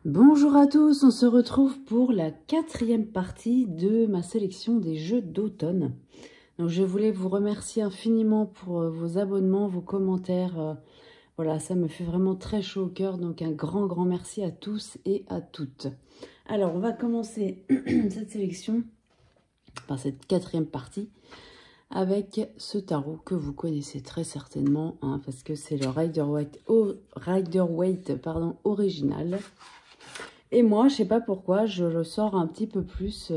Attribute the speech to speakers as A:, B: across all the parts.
A: Bonjour à tous, on se retrouve pour la 4e partie de ma sélection des jeux d'automne. Donc je voulais vous remercier infiniment pour vos abonnements, vos commentaires. Voilà, ça me fait vraiment très chaud au cœur, donc un grand merci à tous et à toutes. Alors on va commencer cette sélection, par cette 4e partie, avec ce tarot que vous connaissez très certainement, hein, parce que c'est le Rider-Waite original. Et moi, je sais pas pourquoi, je le sors un petit peu plus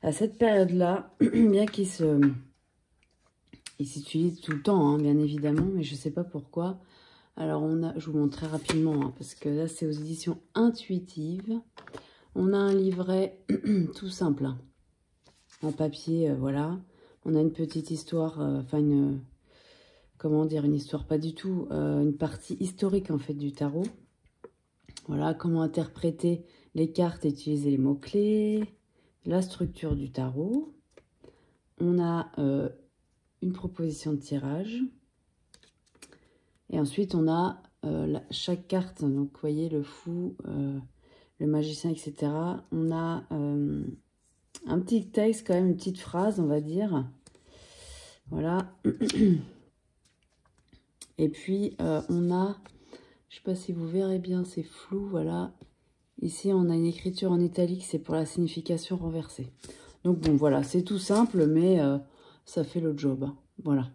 A: à cette période-là, bien qu'il s'utilise tout le temps, hein, bien évidemment, mais je sais pas pourquoi. Alors, je vous montre très rapidement, hein, parce que là, c'est aux éditions Intuitives. On a un livret tout simple, hein, en papier, voilà. On a une petite histoire, comment dire, une histoire pas du tout, une partie historique, en fait, du tarot. Voilà, comment interpréter les cartes et utiliser les mots-clés, la structure du tarot. On a une proposition de tirage. Et ensuite, on a chaque carte, donc vous voyez, le fou, le magicien, etc. On a un petit texte, quand même, une petite phrase, on va dire. Voilà. Et puis, on a, je ne sais pas si vous verrez bien, c'est flou, voilà. Ici, on a une écriture en italique, c'est pour la signification renversée. Donc bon, voilà, c'est tout simple, mais ça fait le job. Hein. Voilà.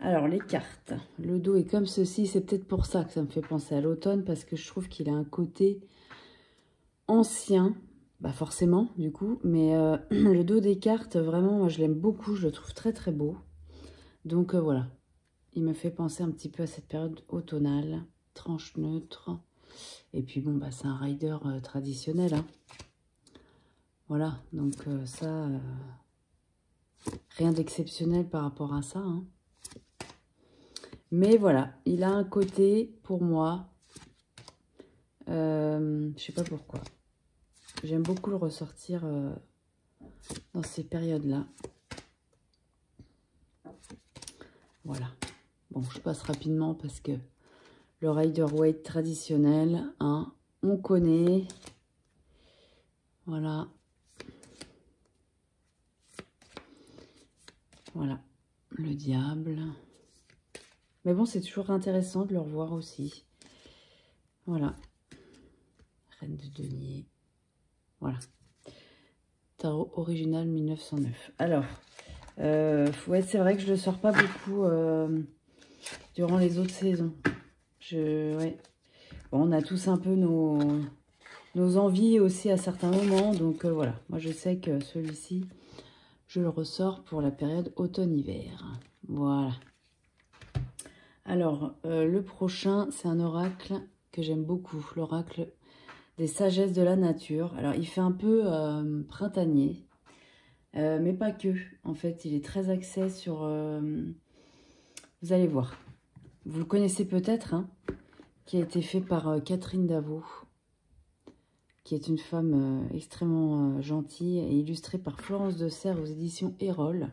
A: Alors, les cartes. Le dos est comme ceci. C'est peut-être pour ça que ça me fait penser à l'automne, parce que je trouve qu'il a un côté ancien. Bah forcément, du coup. Mais le dos des cartes, vraiment, moi, je l'aime beaucoup. Je le trouve très beau. Donc voilà. Il me fait penser un petit peu à cette période automnale. Tranche neutre. Et puis bon, bah, c'est un rider traditionnel. Hein. Voilà, donc ça, rien d'exceptionnel par rapport à ça. Hein. Mais voilà, il a un côté, pour moi, je sais pas pourquoi. J'aime beaucoup le ressortir dans ces périodes-là. Voilà. Bon, je passe rapidement parce que le Rider-Waite traditionnel, hein, on connaît. Voilà. Voilà, le diable. Mais bon, c'est toujours intéressant de le revoir aussi. Voilà. Reine de denier. Voilà. Tarot original 1909. Alors, ouais, c'est vrai que je ne le sors pas beaucoup durant les autres saisons. Ouais. Bon, on a tous un peu nos envies aussi à certains moments. Donc voilà, moi je sais que celui-ci, je le ressors pour la période automne-hiver. Voilà. Alors, le prochain, c'est un oracle que j'aime beaucoup. L'oracle des sagesses de la nature. Alors, il fait un peu printanier, mais pas que. En fait, il est très axé sur... vous allez voir. Vous le connaissez peut-être, hein, qui a été fait par Catherine Davot, qui est une femme extrêmement gentille et illustrée par Florence de Serres aux éditions Erol.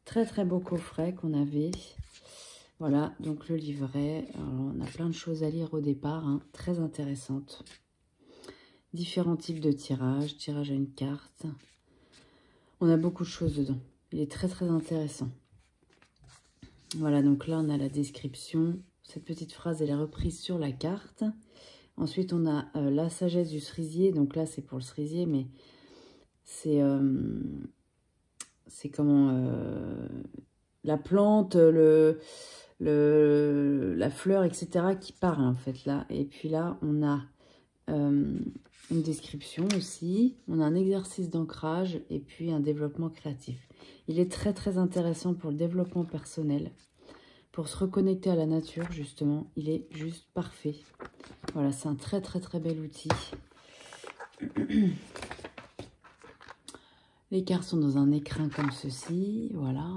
A: Très beau coffret qu'on avait. Voilà, donc le livret. Alors, on a plein de choses à lire au départ, hein, très intéressantes. Différents types de tirages, tirage à une carte. On a beaucoup de choses dedans. Il est très intéressant. Voilà, donc là, on a la description. Cette petite phrase, elle est reprise sur la carte. Ensuite, on a la sagesse du cerisier. Donc là, c'est pour le cerisier, mais c'est comment... la plante, la fleur, etc. qui parle, en fait, là. Et puis là, on a... une description aussi, on a un exercice d'ancrage et puis un développement créatif. Il est très intéressant pour le développement personnel, pour se reconnecter à la nature justement, il est juste parfait. Voilà, c'est un très bel outil. Les cartes sont dans un écrin comme ceci, voilà.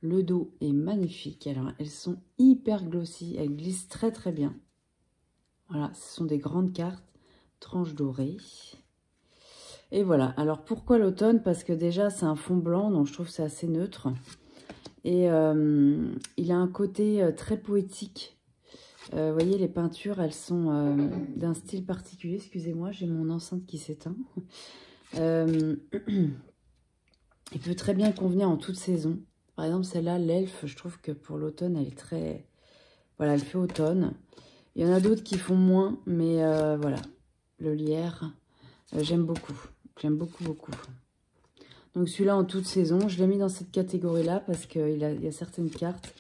A: Le dos est magnifique, alors elles sont hyper glossy, elles glissent très bien. Voilà, ce sont des grandes cartes, tranches dorées. Et voilà, alors pourquoi l'automne? Parce que déjà, c'est un fond blanc, donc je trouve que c'est assez neutre. Et il a un côté très poétique. Vous voyez, les peintures, elles sont d'un style particulier. Excusez-moi, j'ai mon enceinte qui s'éteint. Il peut très bien convenir en toute saison. Par exemple, celle-là, l'elfe, je trouve que pour l'automne, elle est très... Voilà, elle fait automne. Il y en a d'autres qui font moins, mais voilà. Le lierre, j'aime beaucoup. J'aime beaucoup, beaucoup. Donc celui-là, en toute saison, je l'ai mis dans cette catégorie-là parce qu'il y a certaines cartes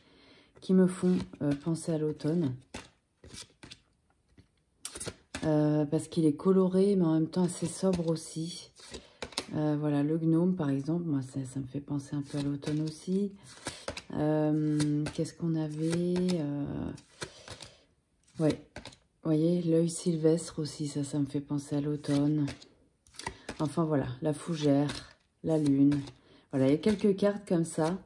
A: qui me font penser à l'automne. Parce qu'il est coloré, mais en même temps assez sobre aussi. Voilà, le gnome, par exemple, moi, ça me fait penser un peu à l'automne aussi. Qu'est-ce qu'on avait ouais, vous voyez, l'œil sylvestre aussi, ça me fait penser à l'automne. Enfin, voilà, la fougère, la lune. Voilà, il y a quelques cartes comme ça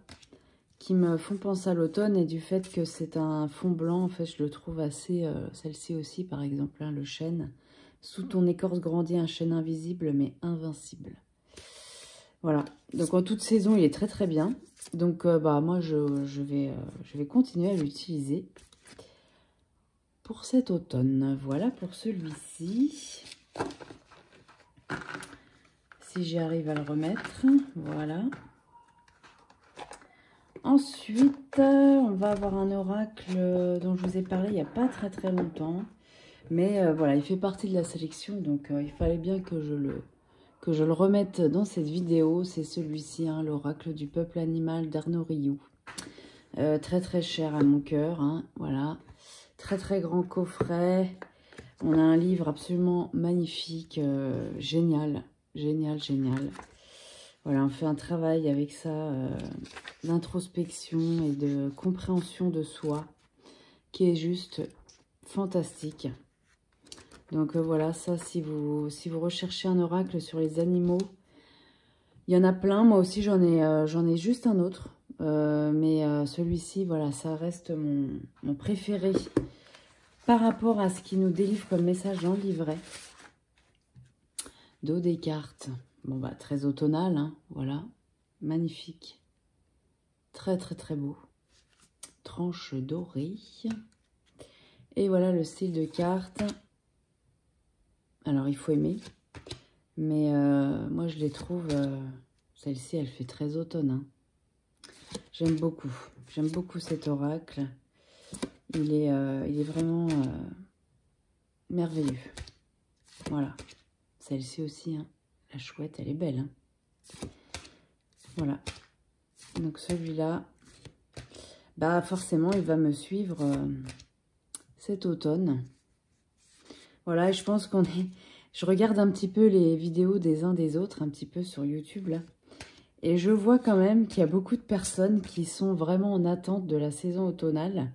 A: qui me font penser à l'automne. Et du fait que c'est un fond blanc, en fait, je le trouve assez... celle-ci aussi, par exemple, hein, le chêne. Sous ton écorce grandit un chêne invisible, mais invincible. Voilà, donc en toute saison, il est très très bien. Donc bah, moi, je vais continuer à l'utiliser pour cet automne. Voilà pour celui-ci. Si j'arrive à le remettre, voilà. Ensuite, on va avoir un oracle dont je vous ai parlé il n'y a pas très très longtemps. Mais voilà, il fait partie de la sélection, donc il fallait bien que je le remette dans cette vidéo. C'est celui-ci, hein, l'oracle du peuple animal d'Arnaud Rioux. Très très cher à mon cœur, hein, voilà. Très très grand coffret. On a un livre absolument magnifique, génial, génial, génial. Voilà, on fait un travail avec ça, d'introspection et de compréhension de soi, qui est juste fantastique. Donc voilà, ça, si vous recherchez un oracle sur les animaux, il y en a plein. Moi aussi, j'en ai juste un autre. Mais celui-ci, voilà, ça reste mon préféré par rapport à ce qu'il nous délivre comme message dans le livret. Dos des cartes. Bon, bah, très automnal, hein, voilà. Magnifique. Très, très, très beau. Tranche dorée. Et voilà le style de carte. Alors, il faut aimer. Mais moi, je les trouve... celle-ci, elle fait très automne. Hein. J'aime beaucoup. J'aime beaucoup cet oracle. Il est vraiment merveilleux. Voilà. Celle-ci aussi, hein. La chouette, elle est belle. Hein. Voilà. Donc celui-là, bah forcément, il va me suivre cet automne. Voilà, et je pense qu'on est... Je regarde un petit peu les vidéos des uns des autres, un petit peu sur YouTube, là. Et je vois quand même qu'il y a beaucoup de personnes qui sont vraiment en attente de la saison automnale.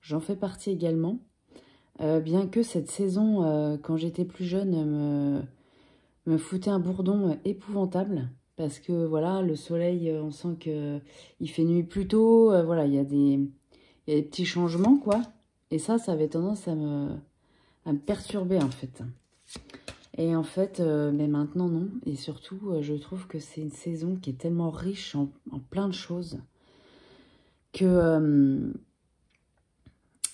A: J'en fais partie également. Bien que cette saison, quand j'étais plus jeune, me foutait un bourdon épouvantable. Parce que voilà, le soleil, on sent qu'il fait nuit plus tôt. Voilà, il y a des petits changements, quoi. Et ça avait tendance à me perturber, en fait. Et en fait, mais maintenant, non. Et surtout, je trouve que c'est une saison qui est tellement riche en plein de choses que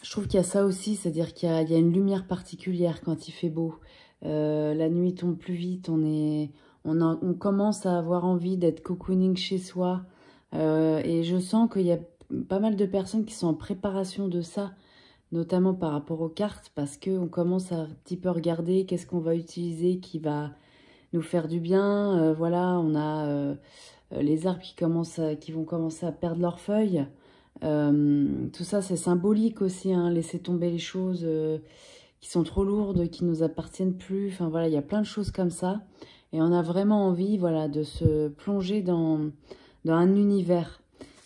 A: je trouve qu'il y a ça aussi. C'est-à-dire qu'il y a une lumière particulière quand il fait beau. La nuit tombe plus vite. On commence à avoir envie d'être cocooning chez soi. Et je sens qu'il y a pas mal de personnes qui sont en préparation de ça, notamment par rapport aux cartes, parce qu'on commence à un petit peu regarder qu'est-ce qu'on va utiliser qui va nous faire du bien. Voilà, on a les arbres qui vont commencer à perdre leurs feuilles. Tout ça, c'est symbolique aussi, hein, laisser tomber les choses qui sont trop lourdes, qui nous appartiennent plus. Enfin voilà, il y a plein de choses comme ça. Et on a vraiment envie, voilà, de se plonger dans un univers.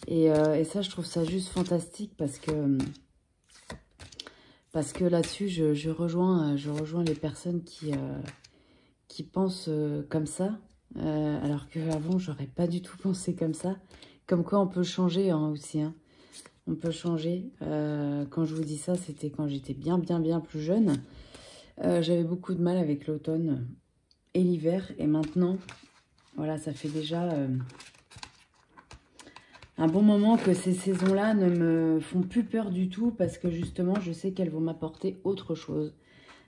A: Et ça, je trouve ça juste fantastique parce que là-dessus, je rejoins les personnes qui pensent comme ça. Alors qu'avant, j'aurais pas du tout pensé comme ça. Comme quoi, on peut changer hein, aussi. Hein. On peut changer. Quand je vous dis ça, c'était quand j'étais bien plus jeune. J'avais beaucoup de mal avec l'automne et l'hiver. Et maintenant, voilà, ça fait déjà un bon moment, que ces saisons-là ne me font plus peur du tout parce que justement, je sais qu'elles vont m'apporter autre chose.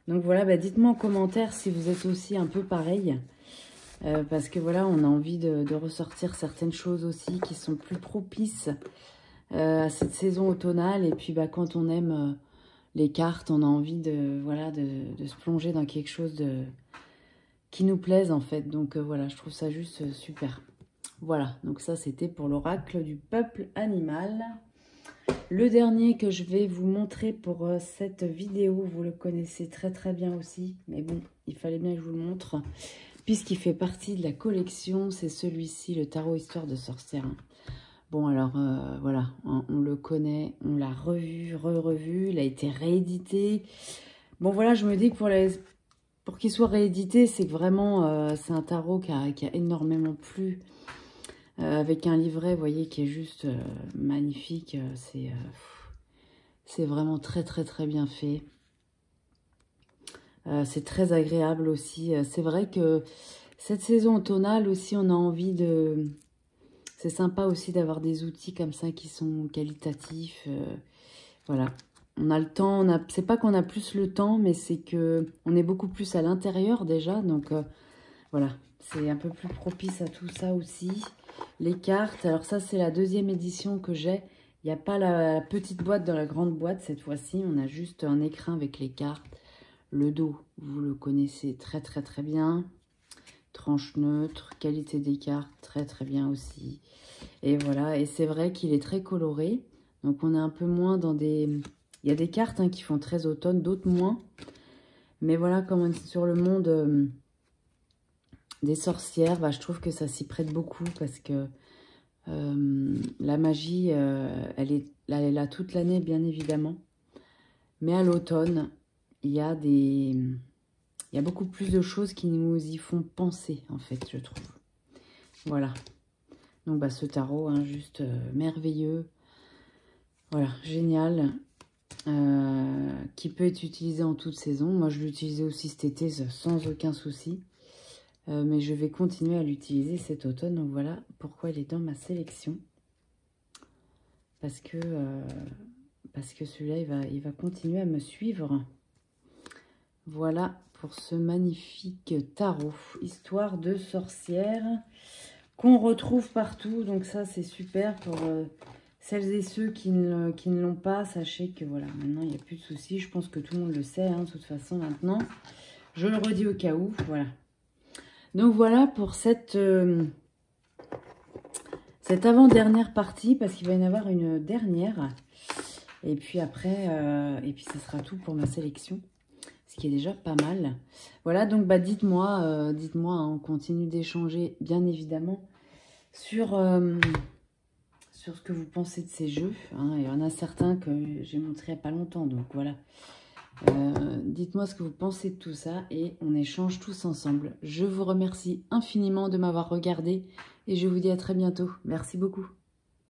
A: Donc voilà, bah dites-moi en commentaire si vous êtes aussi un peu pareil. Parce que voilà, on a envie de ressortir certaines choses aussi qui sont plus propices à cette saison automnale. Et puis bah, quand on aime les cartes, on a envie de se plonger dans quelque chose qui nous plaise en fait. Donc voilà, je trouve ça juste super. Voilà, donc ça c'était pour l'oracle du peuple animal. Le dernier que je vais vous montrer pour cette vidéo, vous le connaissez très très bien aussi. Mais bon, il fallait bien que je vous le montre. Puisqu'il fait partie de la collection, c'est celui-ci, le tarot Histoire de sorcière. Bon alors voilà, on le connaît, on l'a revu, revu, il a été réédité. Bon voilà, je me dis que pour qu'il soit réédité, c'est que vraiment, c'est un tarot qui a énormément plu. Avec un livret, vous voyez, qui est juste magnifique. C'est vraiment très, très, très bien fait. C'est très agréable aussi. C'est vrai que cette saison automnale aussi, on a envie de... C'est sympa aussi d'avoir des outils comme ça qui sont qualitatifs. Voilà. On a le temps, c'est pas qu'on a plus le temps, mais c'est que on est beaucoup plus à l'intérieur déjà. Donc voilà, c'est un peu plus propice à tout ça aussi. Les cartes, alors ça c'est la deuxième édition que j'ai. Il n'y a pas la petite boîte dans la grande boîte cette fois-ci. On a juste un écrin avec les cartes. Le dos, vous le connaissez très très très bien. Tranche neutre, qualité des cartes, très très bien aussi. Et voilà, et c'est vrai qu'il est très coloré. Donc on est un peu moins dans des... Il y a des cartes hein, qui font très automne, d'autres moins. Mais voilà, comme on est sur le monde... des sorcières, bah, je trouve que ça s'y prête beaucoup parce que la magie, elle est là toute l'année, bien évidemment. Mais à l'automne, il y a beaucoup plus de choses qui nous y font penser, en fait, je trouve. Voilà. Donc, bah, ce tarot, hein, juste merveilleux. Voilà, génial. Qui peut être utilisé en toute saison. Moi, je l'ai utilisé aussi cet été sans aucun souci. Mais je vais continuer à l'utiliser cet automne. Donc voilà pourquoi il est dans ma sélection. Parce que celui-là, il va continuer à me suivre. Voilà pour ce magnifique tarot. Histoire de sorcière qu'on retrouve partout. Donc ça, c'est super pour celles et ceux qui ne l'ont pas. Sachez que voilà, maintenant, il n'y a plus de soucis. Je pense que tout le monde le sait, hein, de toute façon, maintenant. Je le redis au cas où, voilà. Donc voilà pour cette avant-dernière partie, parce qu'il va y en avoir une dernière. Et puis après, ce sera tout pour ma sélection, ce qui est déjà pas mal. Voilà, donc bah dites-moi, hein, on continue d'échanger, bien évidemment, sur ce que vous pensez de ces jeux. Hein. Il y en a certains que j'ai montré il n'y a pas longtemps, donc voilà. Dites-moi ce que vous pensez de tout ça et on échange tous ensemble. Je vous remercie infiniment de m'avoir regardé et je vous dis à très bientôt. Merci beaucoup.